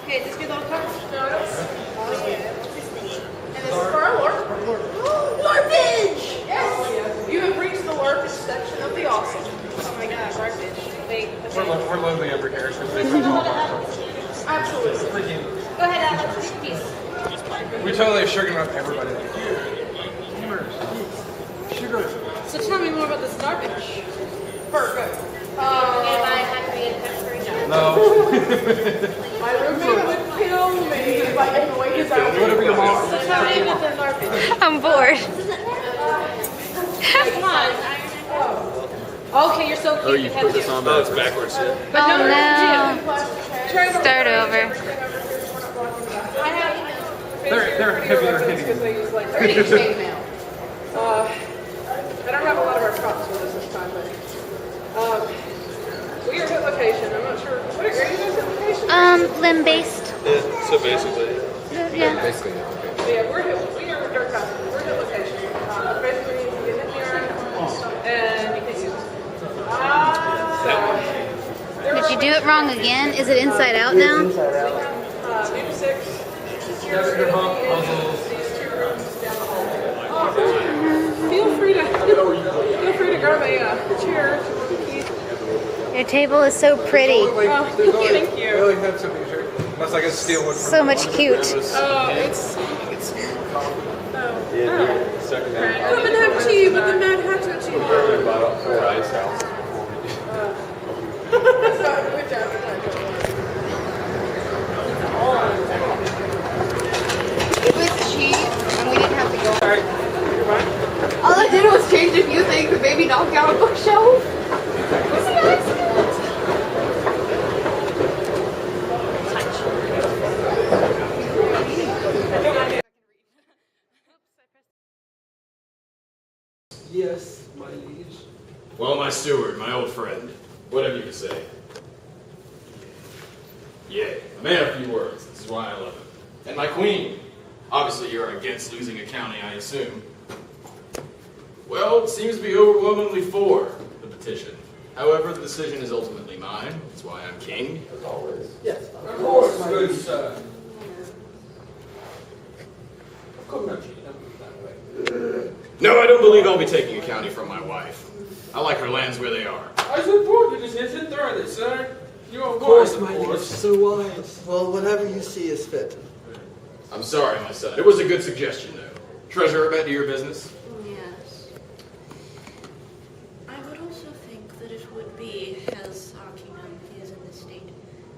Okay, just get little cards. Oh yeah. And this is for our LARP. LARPage! Yes! You have reached the LARPage section of the awesome. Oh my god, LARPage. Wait, okay. We're lonely over here, so they can talk. Absolutely. Go ahead, Alex. Take a piece. We totally sugar up everybody. Sugar. So tell me more about this LARPage. Perfect. No. My roommate would kill me if I didn't wait his out. Whatever you want. So tell me about the LARPage. I'm bored. Come on. Okay, you're so cute. Oh, you put this on, but it's backwards. Oh no. Start over. They're heavier hitting. Because they use like 30 chain mail. I don't have a lot of our props with us this time, but we are at location. I'm not sure. What are you guys at location? Limb-based. Yeah, so basically. Yeah. Basically, okay. So yeah, we are dirt customers. We're at location. Basically, you get in here and you can use Did you do it wrong again? Is it inside out now? New 6. That's your puzzles. These 2 rooms down the hall. Feel free to grab a chair. Your table is so pretty. Thank you. Really have something here. Unless I can steal one from So much cute. It's Second come and have tea with the Mad Hatter tea. bought 4 ice house. Good job. It was cheap, and we didn't have to go. All I did was change a few things and maybe knock out a bookshelf. It was an accident. Yes, my liege. Well, my steward, my old friend, what have you to say? Yea, a man of few words. This is why I love him. And my queen. Obviously, you're against losing a county, I assume. Well, it seems to be overwhelmingly for the petition. However, the decision is ultimately mine. That's why I'm king. As always. Yes, of course, good sir. Of course not, Gene. Don't put it that way. No, I don't believe I'll be taking a county from my wife. I like her lands where they are. I support your decision thoroughly, sir. You're Of course, my liege, so wise. Well, whatever you see is fit. I'm sorry, my son. It was a good suggestion, though. Treasurer, back to your business. Yes. I would also think that it would be, as our kingdom is in this state,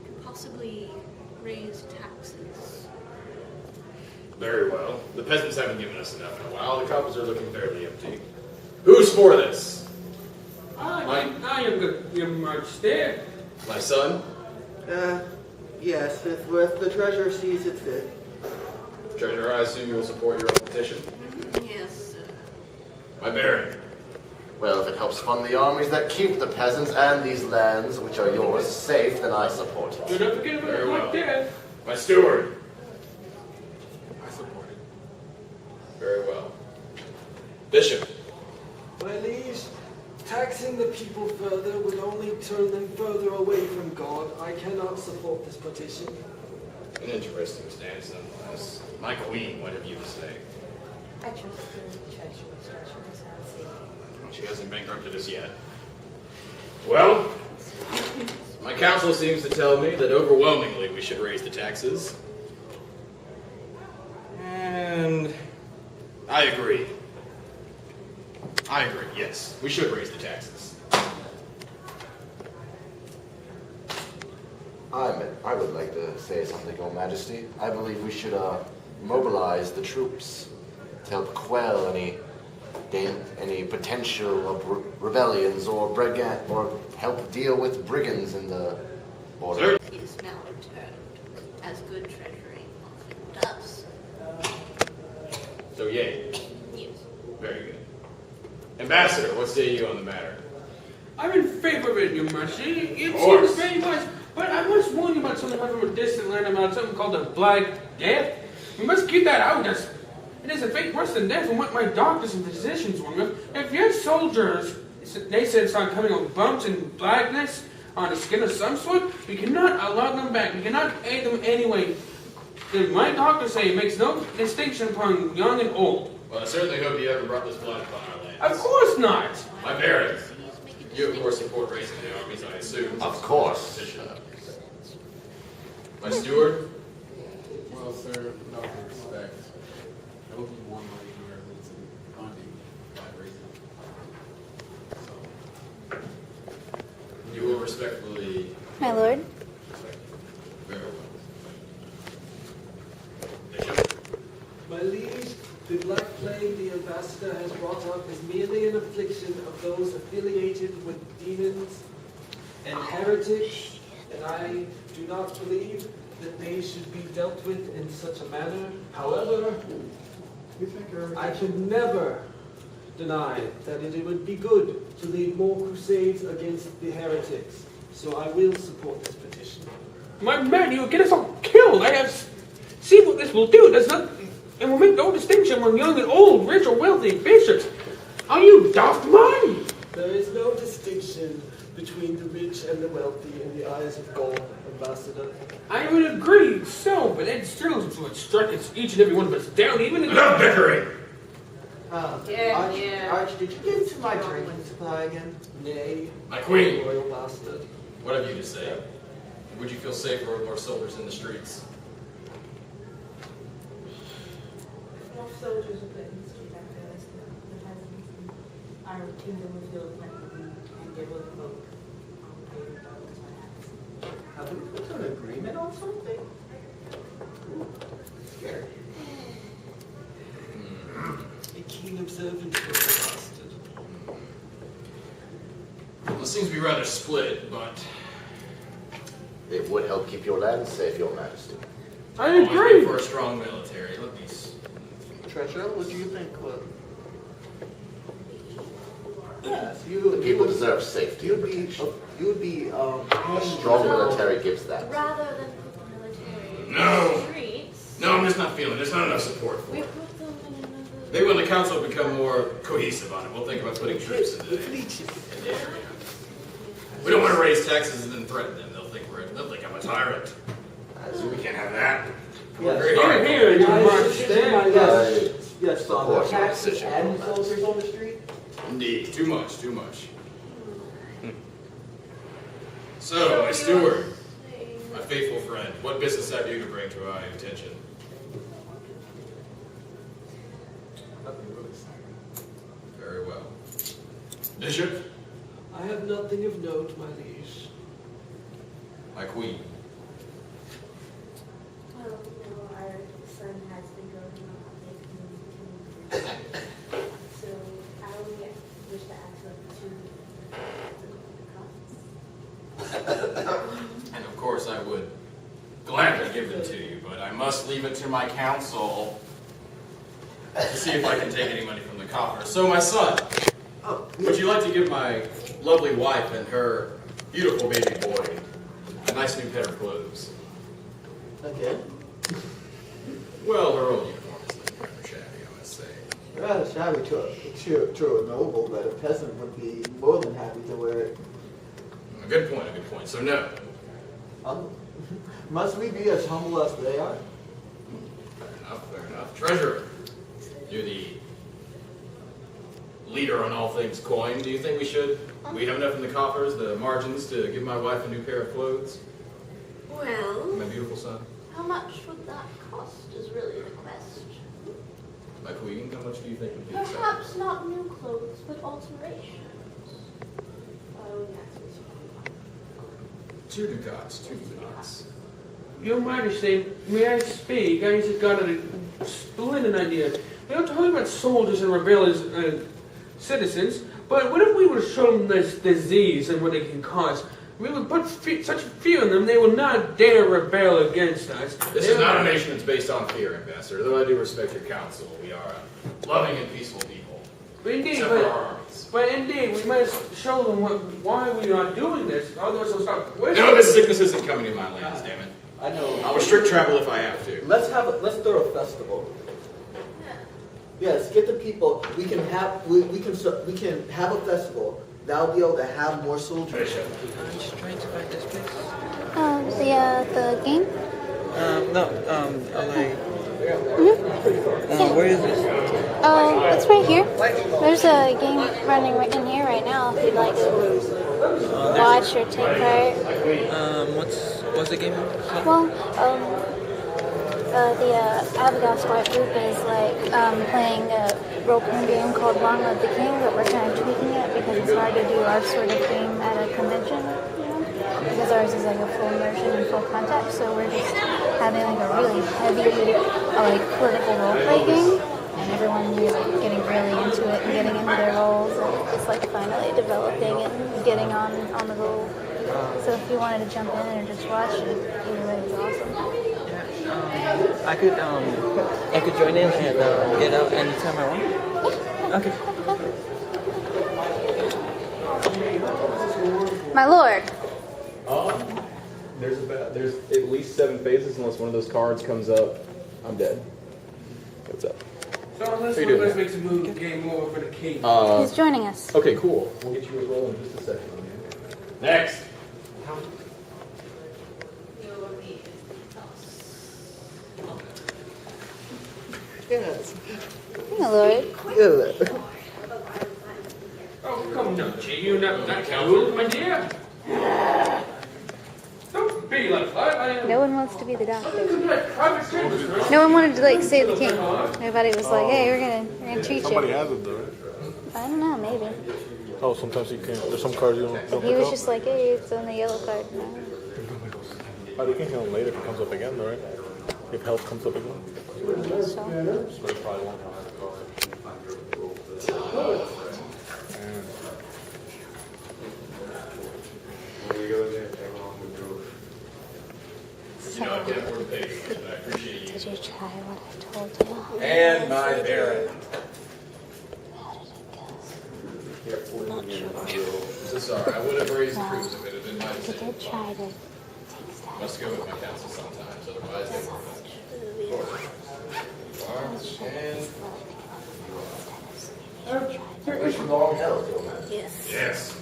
to possibly raise taxes. Very well. The peasants haven't given us enough in a while. The coffers are looking fairly empty. Who's for this? I am good, your majesty. My son? Yes, if the treasurer sees it fit. Treasurer, I assume you will support your own petition? Yes, sir. My baron? Well, if it helps fund the armies that keep the peasants and these lands, which are yours, safe, then I support it. Do not forget about Very the well. death. My steward? I support it. Very well. Bishop? My liege, taxing the people further would only turn them further away from God. I cannot support this petition. An interesting stance, nonetheless. My queen, what have you to say? I trust the treasurer's She hasn't bankrupted us yet. Well, my council seems to tell me that overwhelmingly we should raise the taxes. And I agree. Yes, we should raise the taxes. I would like to say something, Your Majesty. I believe we should mobilize the troops to help quell any potential of rebellions or help deal with brigands in the border. He is now returned, as good treasury often does. So yay. Yes. Very good. Ambassador, what say you on the matter? I'm in favor of it, your majesty. It course. seems very much. But I must warn you about something from a distant land about something called the Black Death. We must keep that out. It is a fate worse than death from what my doctors and physicians warn me of. If your soldiers, they said, start coming on bumps and blackness, on the skin of some sort, we cannot allow them back. We cannot aid them anyway. My doctors say it makes no distinction upon young and old. Well, I certainly hope you haven't brought this blight upon our land. Of course not. My barons. You, of course, support raising the armies, I assume. Of course. My steward? Well, sir, no respect. I hope you want money Americans and funding by raising. You will respectfully. My lord. Very well. Bishop? My liege, the Black Plague the ambassador has brought up is merely an affliction of those affiliated with demons and heretics, and I do not believe that they should be dealt with in such a manner. However, I should never deny that it would be good to lead more crusades against the heretics, so I will support this petition. My man, you will get us all killed. I have see what this will do. It does not, it will make no distinction among young and old, rich or wealthy bishops. Are you daft mind? There is no distinction between the rich and the wealthy in the eyes of God, Ambassador. I would agree, so, but it still would strike each and every one of us down, even in Enough bickering! Arch, did you get into my drinking supply again? Nay, My queen, royal bastard. what have you to say? Would you feel safer with more soldiers in the streets? More soldiers are put in the street after us. The peasants in our kingdom will feel plenty and they will vote on paper dollars perhaps. Have we put an agreement on something? Scared. A keen observant royal bastard. Well, it seems to be rather split, but It would help keep your land safe, Your Majesty. I always agree. been for a strong military. Let me see. Treasure, what do you think? Yes, The people deserve safety. you'd be A strong military gives that. Rather than put the military in No. the streets, No, I'm just not feeling it. There's not enough support for we it. put them in another... Maybe when the council become more cohesive on it, we'll think about putting troops in the area. We don't want to raise taxes and then threaten them. They'll think I'm a tyrant. So we can't have that. We're very hard. Here, you march there. yes, Support your taxes decision, and Your Majesty. soldiers on the street? Indeed. Too much. So, my steward, my faithful friend, what business have you to bring to my attention? Very well. Bishop, I have nothing of note, my liege. my queen. Well, our son has been growing up in so I only wish to ask of And of course I would gladly give them to you, but I must leave it to my council to see if I can take any money from the coffer. So my son, would you like to give my lovely wife and her beautiful baby boy a nice new pair of clothes? Again? Well, her old uniform is looking rather shabby, I must say. Rather shabby to a noble, but a peasant would be more than happy to wear it. A good point. So no. Must we be as humble as they are? Fair enough. Treasurer, you're the leader on all things coin. Do you think we should? We have enough in the coffers, the margins, to give my wife a new pair of clothes? Well, My beautiful son. how much would that cost is really the question. My queen, how much do you think would be acceptable? Perhaps not new clothes, but alterations. Two ducats. Your Majesty, may I speak? I just got a splendid idea. We don't talk about soldiers and rebellious citizens, but what if we were to show them this disease and what it can cause? We would put such fear in them, they will not dare rebel against us. This is not a nation that's based on fear, Ambassador. Though I do respect your counsel, we are a loving and peaceful people. Indeed, Except for our armies. but indeed, we must show them why we are doing this. Otherwise, they'll stop. No, this sickness isn't coming to my lands, damn it. I know. I'll restrict travel if I have to. Let's throw a festival. Yes, get the people. We can have a festival that'll be able to have more soldiers. I'm just trying to find this place. The game? LA. Yeah. Where is this? It's right here. There's a game running right in here right now if you'd like to watch or take part. What's the game called? Well, the Avegost LARP group is like playing a role-playing game called Long Live the King, but we're kind of tweaking it because it's hard to do our sort of game at a convention, you know? Because ours is like a full immersion and full contact, so we're just having like a really heavy, like political role-play game, and everyone is like getting really into it and getting into their roles, and it's like finally developing and getting on the roll. So if you wanted to jump in or just watch it, either way is awesome. I could join in and get out anytime I want. Okay. My lord. There's at least 7 phases unless one of those cards comes up. I'm dead. What's up? So unless How you one of doing, us makes a move, game over for the king. He's joining us. Okay, cool. We'll get you a roll in just a second. Next. Yes. My lord. Yeah. Oh, come now, Jay, you're not cool, my dear. Don't be like that. No one wants to be the doctor. Private chambers, right? No one wanted to like save the king. Everybody was like, "Hey, we're gonna treat Somebody you." has it though, right? I don't know, maybe. Oh, sometimes you can't. There's some cards you don't He pick was up. just like, "Hey, it's on the yellow card." No. Oh, they can heal him later if it comes up again, though, right? If health comes up again. So. So they probably won't. You know, I can't afford to pay you, but I appreciate you. Did you try what I told you? And my Baron. Not sure. So sorry, I would have raised the troops if it had been my He decision. did try to take status. Must go with my counsel sometimes, otherwise they won't. And Wish you long health, Yes. yes.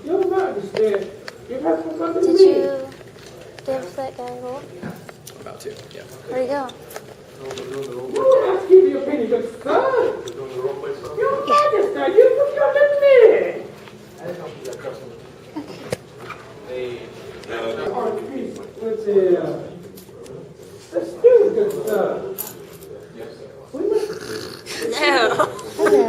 Your Majesty, you have forgotten Did me. you give that guy a roll? About to, yeah. Where'd he go? Oh, ask you your opinion, but sir, Your Majesty, you forgotten me. Let's see. Let's do it, good sir. No. Hello.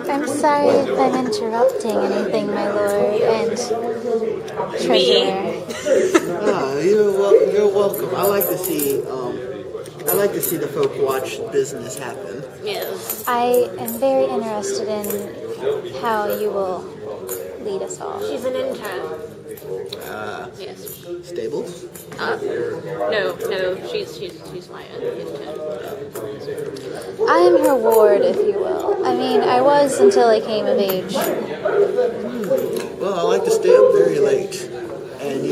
I'm sorry if I'm interrupting anything, my lord and treasurer. You're welcome. I like to see the folk watch business happen. Yes. I am very interested in how you will lead us all. She's an intern. Yes. Stable? No, she's my intern. I am her ward, if you will. I mean, I was until I came of age. Well, I like to stay up very late. And,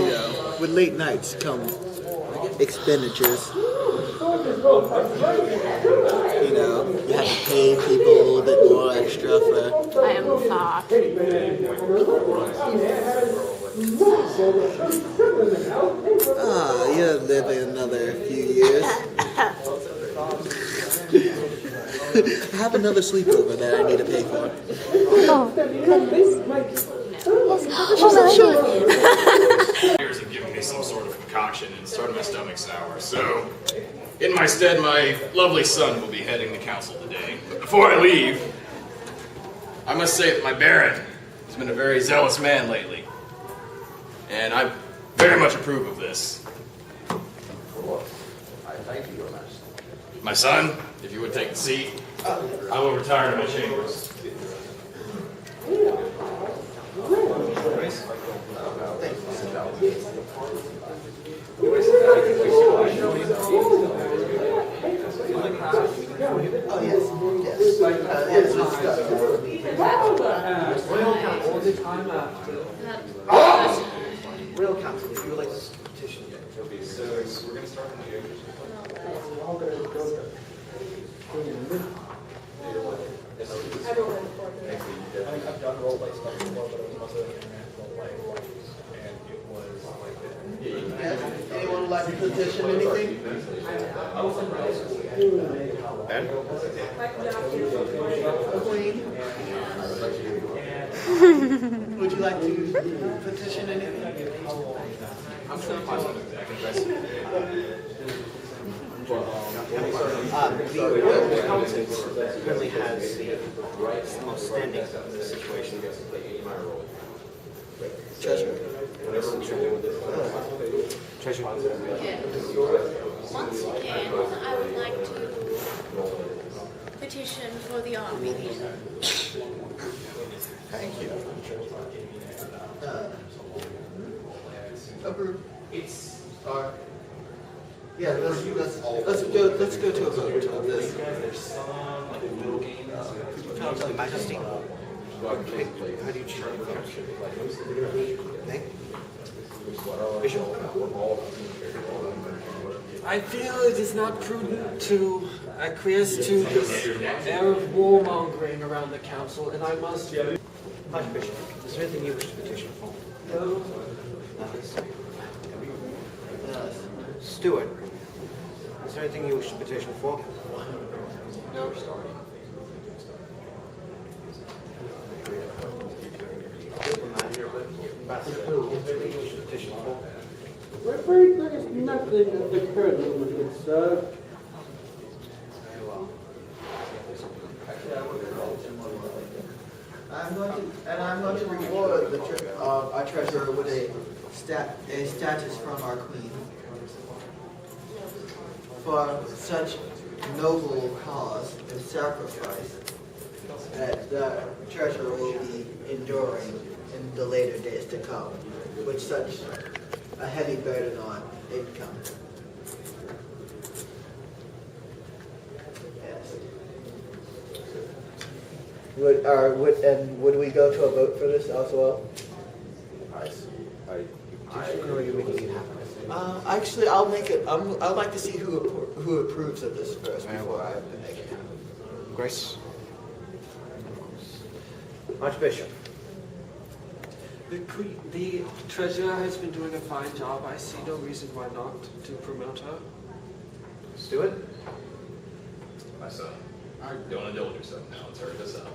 with late nights come expenditures. You have to pay people a little bit more extra for... I am far. You'll live another few years. I have another sleepover that I need to pay for. Oh, goodness. Yes. Years have given me some sort of concoction and started my stomach sour. So, in my stead, my lovely son will be heading the council today. But before I leave, I must say that my Baron has been a very zealous man lately. And I very much approve of this. I thank you, Your Majesty. My son, if you would take the seat, I will retire to my chambers. Real counsel, if you would like to petition again. So we're going to start from the Everyone for this. I think I've done role play stuff before, but it was mostly international play, and it was like Anyone would like to petition anything? Queen? Would you like to petition anything? I'm sure if I want to address it. The accountant currently has the most standing situation. Treasurer. Treasurer. Once again, I would like to petition for the army. Thank you. Approve. Yeah, let's go to a vote of this. Majesty. How do you choose? Bishop. I feel it is not prudent to acquiesce to this air of warmongering around the council, and I must... Archbishop, is there anything you wish to petition for? Stewart, is there anything you wish to petition for? No. We're afraid there is nothing at the current moment, sir. I'm going to reward our treasurer with a status from our queen for such noble cause and sacrifice that the treasurer will be enduring in the later days to come with such a heavy burden on income. Yes. Would we go to a vote for this as well? Actually, I'll make it. I'd like to see who approves of this first before I make it happen. Grace. Archbishop. The treasurer has been doing a fine job. I see no reason why not to promote her. Stewart? My son, don't indulge yourself now. Let's hurry this up.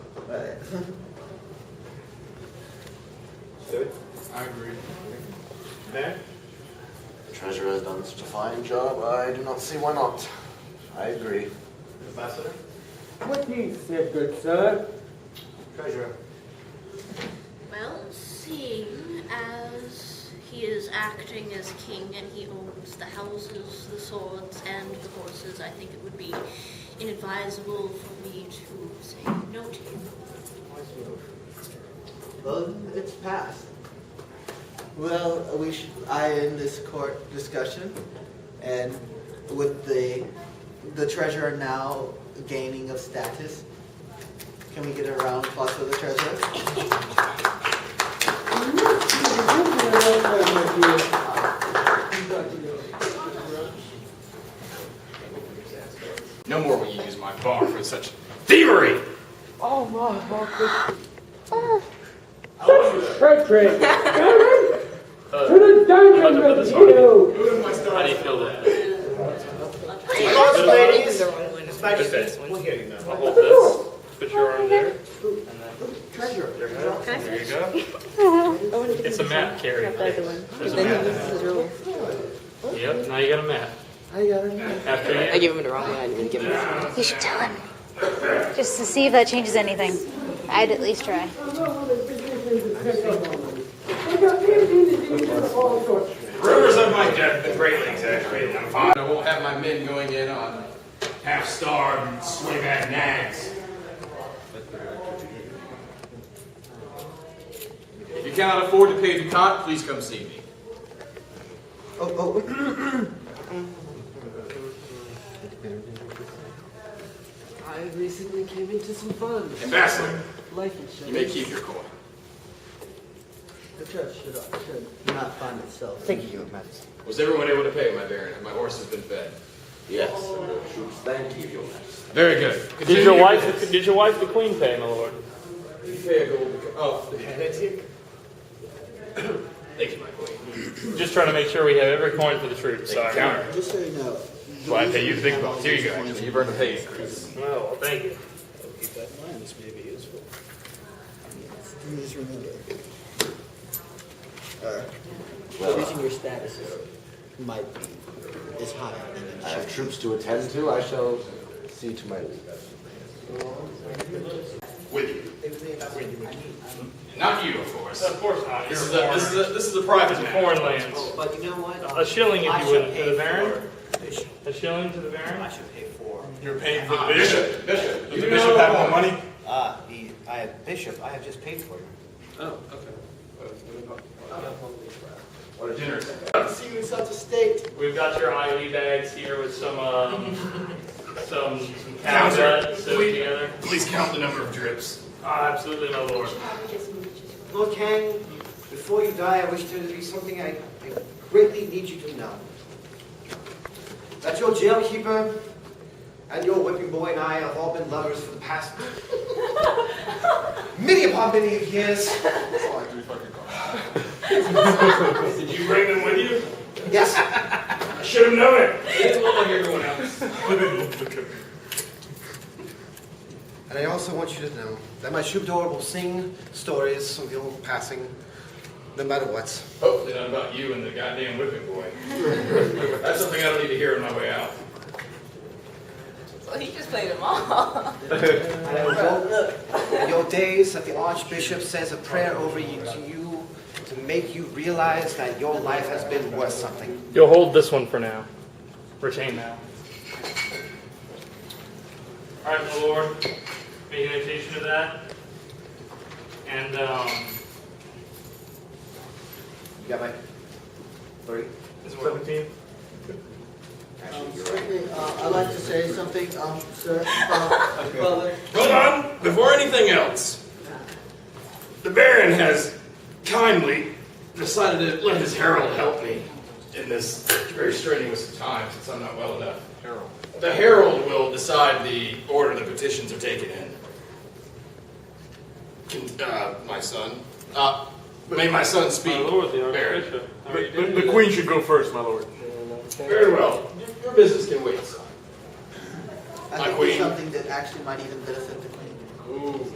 Stewart? I agree. Mayor? The treasurer has done such a fine job, I do not see why not. I agree. Ambassador? What do you say, good sir? Treasurer? Well, seeing as he is acting as king and he owns the houses, the swords, and the horses, I think it would be inadvisable for me to say no to him. Well, it's passed. Well, I end this court discussion, and with the treasurer now gaining of status, can we get a round of applause for the treasurer? No more will you use my bar for such thievery! Oh my God. Treachery! To the dungeon with you! How do you feel that? Ladies, His Majesty, we'll hear you now. I'll hold this. Put your arm there. Treasurer. There you go. It's a map, Carrie. There's a map. Yep, now you got a map. I got it. After you. I gave him the wrong one. I didn't give him the You should tell him. Just to see if that changes anything. I'd at least try. Rumors of my death have been greatly exaggerated. I'm fine. I won't have my men going in on half-starved and sway-bad nags. If you cannot afford to pay the cot, please come see me. I recently came into some funds. Ambassador, Life insurance. you may keep your coin. The church should not fund itself. Thank you, Your Majesty. Was everyone able to pay, my baron? Have my horses been fed? Yes, and the troops thank you, Your Majesty. Very good. Did your wife, the queen, pay, my lord? You pay a gold. Oh, the heretic. Thank you, my queen. Just trying to make sure we have every coin for the troops. Sorry. Counter. Just so you know. Well, I pay you the big bucks. Here you go. You've earned a pay increase. Well, thank you. Keep that in mind, this may be useful. Please remember. Well, Your status might be as high. I have troops to attend to. I shall see to my leave. With you. Not you, of course. Of course not. This is a private matter. Foreign lands. But you know what? A shilling, if I you should would, to pay the Baron. for Bishop. A shilling to the Baron. I should pay for. You're paying for the bishop. Bishop. Does the bishop have more money? I have Bishop. I have just paid for him. Oh, okay. What a dinner. See you in such a state. We've got your IV bags here with some counter sewed together. Please count the number of drips. Absolutely, my lord. Lord Kang, before you die, I wish there to be something I greatly need you to know. That your jailkeeper and your whipping boy and I have all been lovers for the past many upon many years. That's all I do fucking call. Did you bring them with you? Yes. I should have known it. They didn't look like everyone else. And I also want you to know that my troubadour will sing stories of your passing, no matter what. Hopefully not about you and the goddamn whipping boy. That's something I don't need to hear on my way out. So he just played them all. And I will your days that the Archbishop says a prayer over you to you to make you realize that your life has been worth something. You'll hold this one for now. Retain that. All right, my lord. Make a notation of that. And, You got my 30? 17. I'd like to say something, sir. Brother. Hold on! Before anything else, the Baron has kindly decided to let his herald help me in this very strenuous time since I'm not well enough. Harold. The herald will decide the order the petitions are taken in. My son. May my son speak, My lord, the Baron. Archbishop. How are you doing The queen should go first, my lord. Very well. Your business can wait, son. I My think queen. it's something that actually might even benefit the queen. Ooh.